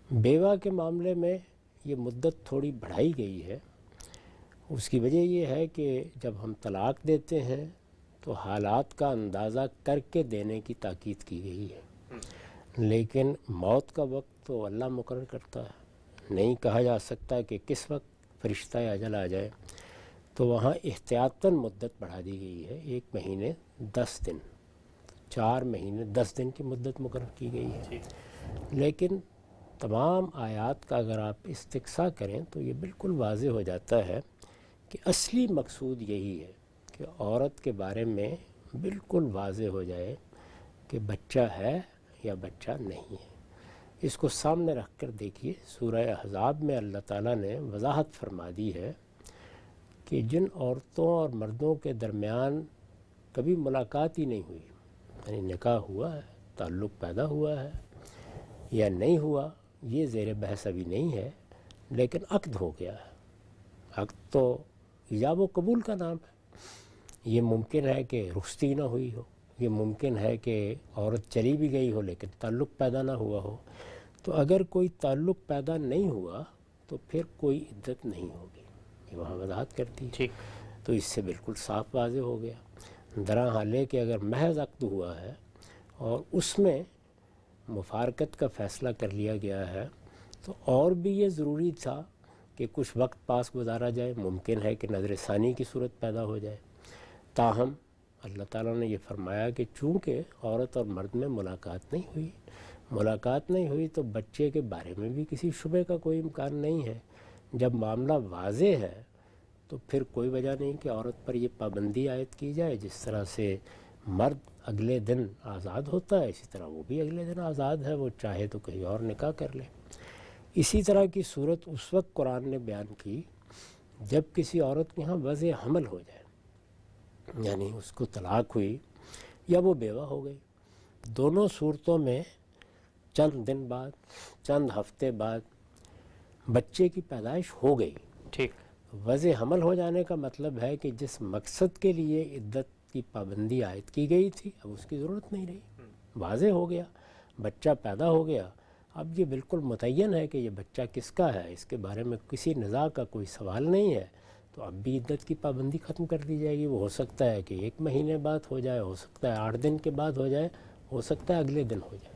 بیوہ کے معاملے میں یہ مدت تھوڑی بڑھائی گئی ہے. اس کی وجہ یہ ہے کہ جب ہم طلاق دیتے ہیں تو حالات کا اندازہ کر کے دینے کی تاکید کی گئی ہے، لیکن موت کا وقت تو اللہ مقرر کرتا ہے. نہیں کہا جا سکتا کہ کس وقت فرشتہ اجل آ جائے، تو وہاں احتیاطاً مدت بڑھا دی گئی ہے. 1 مہینے 10 دن، 4 مہینے 10 دن کی مدت مقرر کی گئی ہے. لیکن تمام آیات کا اگر آپ استقصاء کریں تو یہ بالکل واضح ہو جاتا ہے کہ اصلی مقصود یہی ہے کہ عورت کے بارے میں بالکل واضح ہو جائے کہ بچہ ہے یا بچہ نہیں ہے. اس کو سامنے رکھ کر دیکھیے، سورہ احزاب میں اللہ تعالیٰ نے وضاحت فرما دی ہے کہ جن عورتوں اور مردوں کے درمیان کبھی ملاقات ہی نہیں ہوئی، یعنی نکاح ہوا ہے، تعلق پیدا ہوا ہے یا نہیں ہوا، یہ زیر بحث ابھی نہیں ہے، لیکن عقد ہو گیا ہے. عقد تو ایجاب و قبول کا نام ہے. یہ ممکن ہے کہ رخصتی نہ ہوئی ہو، یہ ممکن ہے کہ عورت چلی بھی گئی ہو لیکن تعلق پیدا نہ ہوا ہو. تو اگر کوئی تعلق پیدا نہیں ہوا تو پھر کوئی عدت نہیں ہوگی، یہ وہاں وضاحت کرتی ہے. تو اس سے بالکل صاف واضح ہو گیا. درا حال ہے کہ اگر محض عقد ہوا ہے اور اس میں مفارقت کا فیصلہ کر لیا گیا ہے تو اور بھی یہ ضروری تھا کہ کچھ وقت پاس گزارا جائے. ممکن ہے کہ نظر ثانی کی صورت پیدا ہو جائے. تاہم اللہ تعالیٰ نے یہ فرمایا کہ چونکہ عورت اور مرد میں ملاقات نہیں ہوئی تو بچے کے بارے میں بھی کسی شبہ کا کوئی امکان نہیں ہے. جب معاملہ واضح ہے تو پھر کوئی وجہ نہیں کہ عورت پر یہ پابندی عائد کی جائے. جس طرح سے مرد اگلے دن آزاد ہوتا ہے، اسی طرح وہ بھی اگلے دن آزاد ہے، وہ چاہے تو کہیں اور نکاح کر لے. اسی طرح کی صورت اس وقت قرآن نے بیان کی جب کسی عورت کے ہاں وضع حمل ہو جائے، یعنی اس کو طلاق ہوئی یا وہ بیوہ ہو گئی. دونوں صورتوں میں چند دن بعد، چند ہفتے بعد بچے کی پیدائش ہو گئی. وضع حمل ہو جانے کا مطلب ہے کہ جس مقصد کے لیے عدت کی پابندی عائد کی گئی تھی اب اس کی ضرورت نہیں رہی. واضح ہو گیا، بچہ پیدا ہو گیا. اب یہ بالکل متعین ہے کہ یہ بچہ کس کا ہے، اس کے بارے میں کسی نزاع کا کوئی سوال نہیں ہے. تو اب بھی عدت کی پابندی ختم کر دی جائے گی. وہ ہو سکتا ہے کہ 1 مہینے بعد ہو جائے، ہو سکتا ہے 8 دن کے بعد ہو جائے، ہو سکتا ہے اگلے دن ہو جائے.